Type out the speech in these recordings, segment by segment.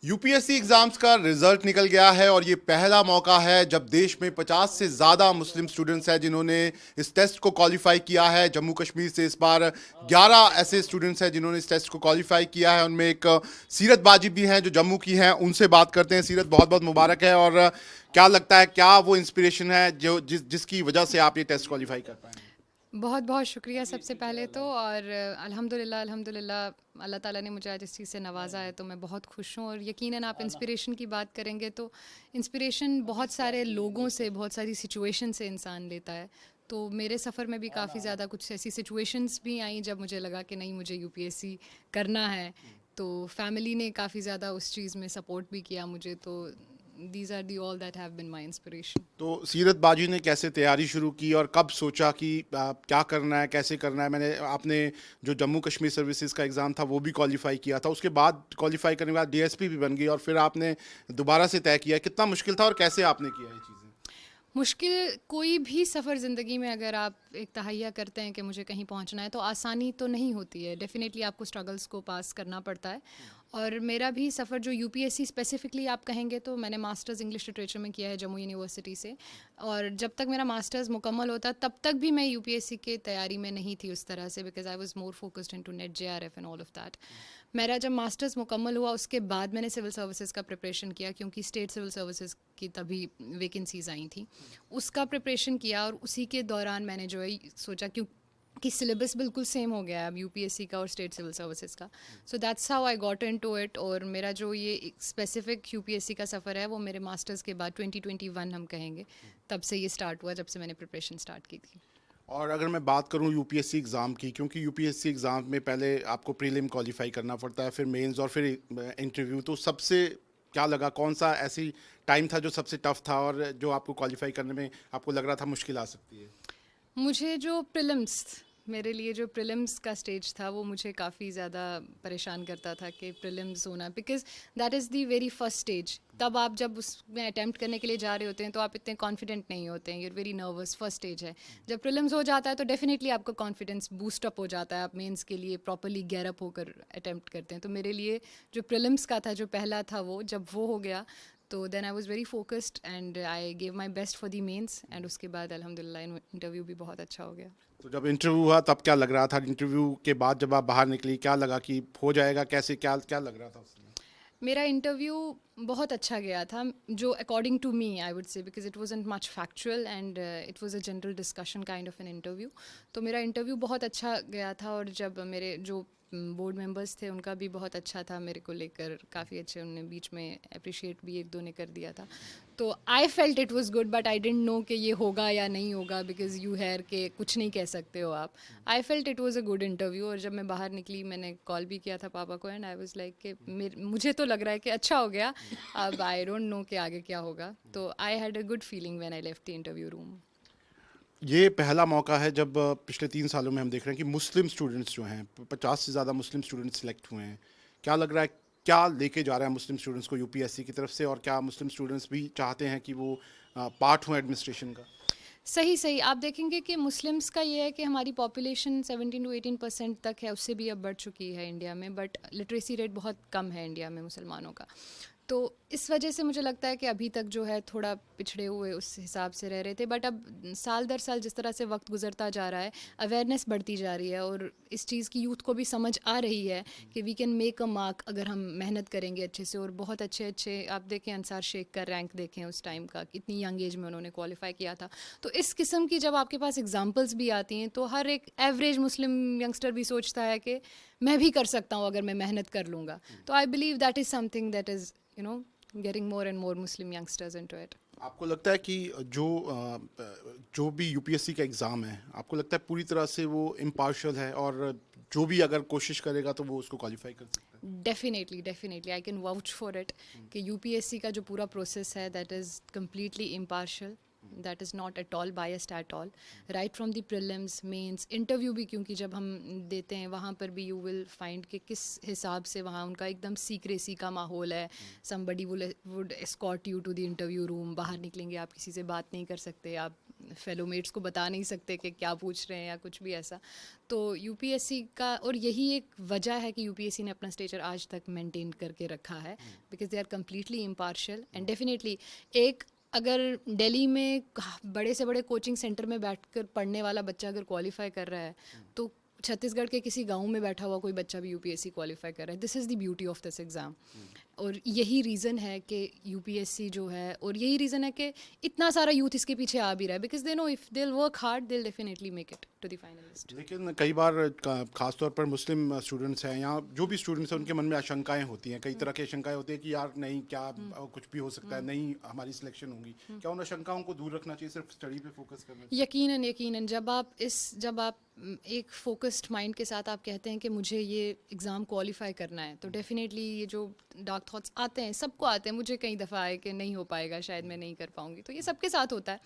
UPSC exams का result निकल गया है और ये पहला मौका है जब देश में 50 से ज़्यादा मुस्लिम स्टूडेंट्स हैं जिन्होंने इस टेस्ट को क्वालिफाई किया है। जम्मू कश्मीर से इस बार 11 ऐसे स्टूडेंट्स हैं जिन्होंने इस टेस्ट को क्वालिफाई किया है। उनमें एक सीरत बाजी भी हैं जो जम्मू की हैं। उनसे बात करते हैं। सीरत, बहुत बहुत मुबारक है। और क्या लगता है, क्या वो इंस्पिरेशन है जो जिसकी वजह से आप ये टेस्ट क्वालिफाई कर पाए? बहुत बहुत शुक्रिया सबसे पहले तो। और अल्हम्दुलिल्लाह अल्हम्दुलिल्लाह अल्लाह ताला ने मुझे आज इस चीज़ से नवाजा है, तो मैं बहुत खुश हूँ। और यकीनन आप इंस्पिरेशन की बात करेंगे तो इंस्पिरेशन बहुत सारे लोगों से, बहुत सारी सिचुएशन से इंसान लेता है। तो मेरे सफ़र में भी काफ़ी ज़्यादा कुछ ऐसी सिचुएशंस भी आई जब मुझे लगा कि नहीं, मुझे यूपीएससी करना है। तो फैमिली ने काफ़ी ज़्यादा उस चीज़ में सपोर्ट भी किया मुझे। तो these are the all that have been my inspiration. तो सीरत बाजी ने कैसे तैयारी शुरू की और कब सोचा कि क्या करना है, कैसे करना है? मैंने आपने जो जम्मू कश्मीर सर्विसेज का एग्ज़ाम था वो भी क्वालिफाई किया था, उसके बाद क्वालिफाई करने के बाद डीएसपी भी बन गई और फिर आपने दोबारा से तय किया। कितना मुश्किल था और कैसे आपने किया ये चीज़ें? मुश्किल कोई भी सफ़र ज़िंदगी में अगर आप एक तहैया करते हैं कि मुझे कहीं पहुंचना है, तो आसानी तो नहीं होती है। डेफ़िनेटली आपको स्ट्रगल्स को पास करना पड़ता है। और मेरा भी सफ़र जो यूपीएससी स्पेसिफ़िकली आप कहेंगे, तो मैंने मास्टर्स इंग्लिश लिटरेचर में किया है जम्मू यूनिवर्सिटी से। और जब तक मेरा मास्टर्स मुकम्मल होता तब तक भी मैं यूपीएससी के तैयारी में नहीं थी उस तरह से, because I was more focused into net JRF and all of that. मेरा जब मास्टर्स मुकम्मल हुआ उसके बाद मैंने सिविल सर्विसेज का प्रिपरेशन किया, क्योंकि स्टेट सिविल सर्विसेज की तभी वैकेंसीज आई थी। उसका प्रिपरेशन किया और उसी के दौरान मैंने जो है सोचा, क्यों कि सिलेबस बिल्कुल सेम हो गया है अब यूपीएससी का और स्टेट सिविल सर्विसेज का। So that's how I got into it. और मेरा जो ये स्पेसिफिक यूपीएससी का सफ़र है वो मेरे मास्टर्स के बाद 2021 हम कहेंगे, तब से ये स्टार्ट हुआ, जब से मैंने प्रिपरेशन स्टार्ट की थी। और अगर मैं बात करूं यूपीएससी एग्ज़ाम की, क्योंकि यूपीएससी एग्ज़ाम में पहले आपको प्रीलिम क्वालिफाई करना पड़ता है, फिर मेंस और फिर इंटरव्यू, तो सबसे क्या लगा, कौन सा ऐसी टाइम था जो सबसे टफ था और जो आपको क्वालिफाई करने में आपको लग रहा था मुश्किल आ सकती है? मुझे जो प्रिलिम्स मेरे लिए जो प्रिलिम्स का स्टेज था वो मुझे काफ़ी ज़्यादा परेशान करता था कि प्रिलिम्स होना, because that is the very first stage. तब आप जब उसमें अटैम्प्ट करने के लिए जा रहे होते हैं तो आप इतने कॉन्फिडेंट नहीं होते हैं, you're very nervous. First stage है। जब प्रिलिम्स हो जाता है तो डेफिनेटली आपका कॉन्फिडेंस बूस्ट अप हो जाता है, आप मेंस के लिए प्रॉपरली गेयर अप होकर अटैम्प्ट करते हैं। तो मेरे लिए जो प्रिलिम्स का था, जो पहला था, वो जब वो हो गया तो then I was very focused and I gave my best for the mains. And उसके बाद अल्हम्दुलिल्लाह इंटरव्यू भी बहुत अच्छा हो गया। तो जब इंटरव्यू हुआ तब क्या लग रहा था? इंटरव्यू के बाद जब आप बाहर निकली, क्या लगा कि हो जाएगा? कैसे, क्या क्या लग रहा था उस समय? मेरा इंटरव्यू बहुत अच्छा गया था, जो according to me I would say, because it wasn't much factual and it was a general discussion kind of an interview. तो मेरा इंटरव्यू बहुत अच्छा गया था। और जब मेरे जो बोर्ड मेंबर्स थे उनका भी बहुत अच्छा था मेरे को लेकर, काफ़ी अच्छे, उनने बीच में अप्रिशिएट भी एक दो ने कर दिया था। तो I felt it was good, but I didn't know कि ये होगा या नहीं होगा, बिकॉज यू हैर के कुछ नहीं कह सकते हो आप। I felt it was a good interview. और जब मैं बाहर निकली मैंने कॉल भी किया था पापा को, एंड आई वाज लाइक कि मुझे तो लग रहा है कि अच्छा हो गया, अब आई डोंट नो कि आगे क्या होगा। तो I had a good feeling when I left the interview room. ये पहला मौका है जब पिछले 3 सालों में हम देख रहे हैं कि मुस्लिम स्टूडेंट्स जो हैं, 50 से ज़्यादा मुस्लिम स्टूडेंट्स सिलेक्ट हुए हैं। क्या लग रहा है, क्या लेके जा रहा है मुस्लिम स्टूडेंट्स को यूपीएससी की तरफ से, और क्या मुस्लिम स्टूडेंट्स भी चाहते हैं कि वो पार्ट हों एडमिनिस्ट्रेशन का? सही सही आप देखेंगे कि मुस्लिम्स का ये है कि हमारी पॉपुलेशन 17 to 18% तक है, उससे भी अब बढ़ चुकी है इंडिया में, बट लिटरेसी रेट बहुत कम है इंडिया में मुसलमानों का। तो इस वजह से मुझे लगता है कि अभी तक जो है थोड़ा पिछड़े हुए उस हिसाब से रह रहे थे। बट अब साल दर साल जिस तरह से वक्त गुजरता जा रहा है, अवेयरनेस बढ़ती जा रही है और इस चीज़ की यूथ को भी समझ आ रही है कि we can make a mark अगर हम मेहनत करेंगे अच्छे से। और बहुत अच्छे अच्छे आप देखें, अंसार शेख का रैंक देखें उस टाइम का, कितनी यंग एज में उन्होंने क्वालिफाई किया था। तो इस किस्म की जब आपके पास एग्जाम्पल्स भी आती हैं तो हर एक एवरेज मुस्लिम यंगस्टर भी सोचता है कि मैं भी कर सकता हूँ अगर मैं मेहनत कर लूँगा। तो I believe that is something that is getting more and more Muslim youngsters into it. आपको लगता है कि जो जो भी यूपीएससी का एग्ज़ाम है, आपको लगता है पूरी तरह से वो इम्पार्शियल है और जो भी अगर कोशिश करेगा तो वो उसको क्वालिफाई कर सकता है? Definitely definitely I can vouch for it कि यूपीएससी का जो पूरा प्रोसेस है that is completely impartial, that is not at all biased at all, right from the prelims mains interview भी, क्योंकि जब हम देते हैं वहाँ पर भी यू विल फाइंड कि किस हिसाब से वहाँ उनका एकदम सीक्रेसी का माहौल है। Somebody would escort you to the interview room, बाहर निकलेंगे आप किसी से बात नहीं कर सकते, आप फेलो मेट्स को बता नहीं सकते कि क्या पूछ रहे हैं या कुछ भी ऐसा। तो यूपीएससी का, और यही एक वजह है कि यूपीएससी ने अपना स्टेचर आज तक मेंटेन करके रखा है, because they are completely impartial and definitely एक अगर दिल्ली में बड़े से बड़े कोचिंग सेंटर में बैठकर पढ़ने वाला बच्चा अगर क्वालिफाई कर रहा है, तो छत्तीसगढ़ के किसी गांव में बैठा हुआ कोई बच्चा भी यूपीएससी क्वालिफाई कर रहा है। This is the beauty of this exam. और यही रीज़न है कि यूपीएससी जो है, और यही रीज़न है कि इतना सारा यूथ इसके पीछे आ भी रहा है, because they know if they work hard they definitely make it to the finalist. लेकिन कई बार खासतौर पर मुस्लिम स्टूडेंट्स हैं या जो भी स्टूडेंट्स हैं, उनके मन में आशंकाएं होती हैं, कई तरह की आशंकाएं होती हैं कि यार नहीं, क्या कुछ भी हो सकता है, नहीं हमारी सिलेक्शन होगी। क्या उन आशंकाओं को दूर रखना चाहिए, सिर्फ स्टडी पे फोकस करना चाहिए? यकीनन यकीनन जब आप एक फोकस्ड माइंड के साथ आप कहते हैं कि मुझे ये एग्ज़ाम क्वालिफाई करना है, तो डेफिनेटली ये जो डार्क थॉट्स आते हैं, सबको आते हैं, मुझे कई दफ़ा आए कि नहीं हो पाएगा, शायद मैं नहीं कर पाऊंगी, तो ये सबके साथ होता है।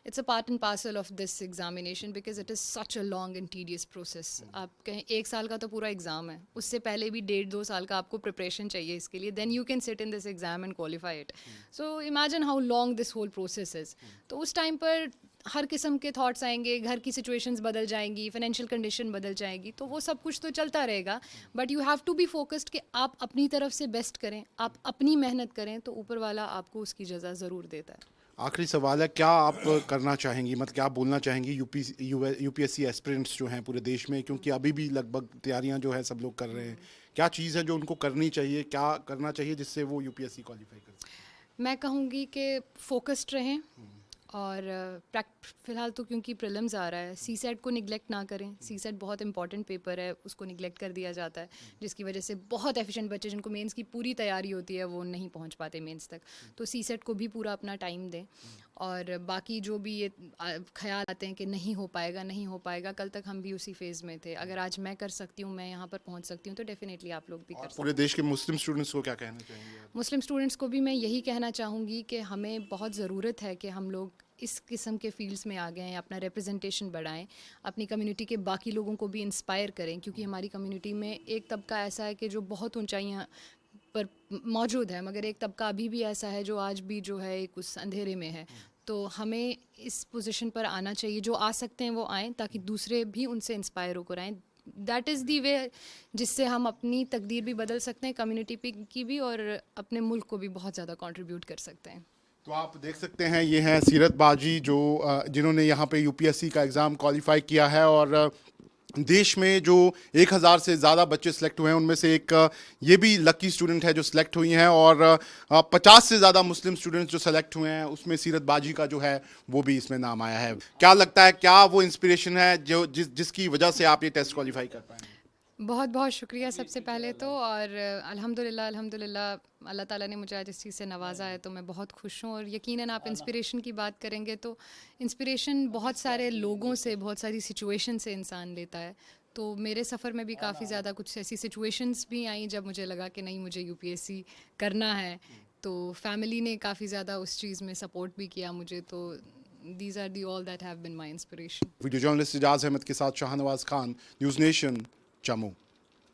It's a part and parcel of this examination because it is such a long and tedious process. आप कहें 1 साल का तो पूरा एग्ज़ाम है, उससे पहले भी 1.5-2 साल का आपको प्रिपरेशन चाहिए इसके लिए, then you can sit in this exam and qualify it. So imagine how long this whole process is. तो उस टाइम पर हर किस्म के थॉट्स आएंगे, घर की सिचुएशंस बदल जाएंगी, फाइनेंशियल कंडीशन बदल जाएगी, तो वो सब कुछ तो चलता रहेगा, but you have to be focused कि आप अपनी तरफ से बेस्ट करें, आप अपनी मेहनत करें, तो ऊपर वाला आपको उसकी जज़ा ज़रूर देता है। आखिरी सवाल है, क्या आप करना चाहेंगी, मतलब क्या आप बोलना चाहेंगी यूपीएससी एस्पिरेंट्स जो हैं पूरे देश में, क्योंकि अभी भी लगभग तैयारियां जो है सब लोग कर रहे हैं, क्या चीज़ है जो उनको करनी चाहिए, क्या करना चाहिए जिससे वो यूपीएससी क्वालिफाई कर सकें? मैं कहूँगी कि फोकस्ड रहें, और फ़िलहाल तो क्योंकि प्रीलिम्स आ रहा है, सी सेट को निगलेक्ट ना करें। सी सेट बहुत इंपॉर्टेंट पेपर है, उसको निगलेक्ट कर दिया जाता है, जिसकी वजह से बहुत एफिशिएंट बच्चे जिनको मेंस की पूरी तैयारी होती है वो नहीं पहुंच पाते मेंस तक। तो सी सेट को भी पूरा अपना टाइम दें, और बाकी जो भी ये ख्याल आते हैं कि नहीं हो पाएगा नहीं हो पाएगा, कल तक हम भी उसी फेज़ में थे। अगर आज मैं कर सकती हूँ, मैं यहाँ पर पहुँच सकती हूँ, तो डेफिनेटली आप लोग भी कर सकते हैं। पूरे देश के मुस्लिम स्टूडेंट्स को क्या कहना चाहेंगे आप? मुस्लिम स्टूडेंट्स को भी मैं यही कहना चाहूँगी कि हमें बहुत ज़रूरत है कि हम लोग इस किस्म के फील्ड्स में आ गए हैं, अपना रिप्रेजेंटेशन बढ़ाएं, अपनी कम्युनिटी के बाकी लोगों को भी इंस्पायर करें, क्योंकि हमारी कम्युनिटी में एक तबका ऐसा है कि जो बहुत ऊंचाइयां पर मौजूद है, मगर एक तबका अभी भी ऐसा है जो आज भी जो है एक उस अंधेरे में है। तो हमें इस पोजीशन पर आना चाहिए, जो आ सकते हैं वो आएँ, ताकि दूसरे भी उनसे इंस्पायर होकर आएँ। दैट इज़ दी वे जिससे हम अपनी तकदीर भी बदल सकते हैं, कम्युनिटी की भी, और अपने मुल्क को भी बहुत ज़्यादा कंट्रीब्यूट कर सकते हैं। तो आप देख सकते हैं, ये हैं सीरत बाजी जो जिन्होंने यहाँ पे यूपीएससी का एग्ज़ाम क्वालिफाई किया है, और देश में जो 1000 से ज़्यादा बच्चे सिलेक्ट हुए हैं उनमें से एक ये भी लकी स्टूडेंट है जो सिलेक्ट हुई हैं, और 50 से ज़्यादा मुस्लिम स्टूडेंट्स जो सिलेक्ट हुए हैं उसमें सीरत बाजी का जो है वो भी इसमें नाम आया है। क्या लगता है, क्या वो इंस्पिरेशन है जो जिसकी वजह से आप ये टेस्ट क्वालिफाई कर पाए? बहुत बहुत शुक्रिया सबसे पहले तो, और अल्हम्दुलिल्लाह अल्हम्दुलिल्लाह अल्लाह ताला ने मुझे आज इस चीज़ से नवाजा है, तो मैं बहुत खुश हूँ। और यकीनन आप इंस्पिरेशन की बात करेंगे तो इंस्पिरेशन बहुत सारे लोगों से, बहुत सारी सिचुएशन से इंसान लेता है। तो मेरे सफ़र में भी काफ़ी ज़्यादा कुछ ऐसी सिचुएशंस भी आई जब मुझे लगा कि नहीं, मुझे यूपीएससी करना है, तो फैमिली ने काफ़ी ज़्यादा उस चीज़ में सपोर्ट भी किया मुझे। तो these are the all that have been my inspiration. Video journalist Ijaz Ahmed के साथ शाहनवाज खान, न्यूज़ नेशन, जम्मू।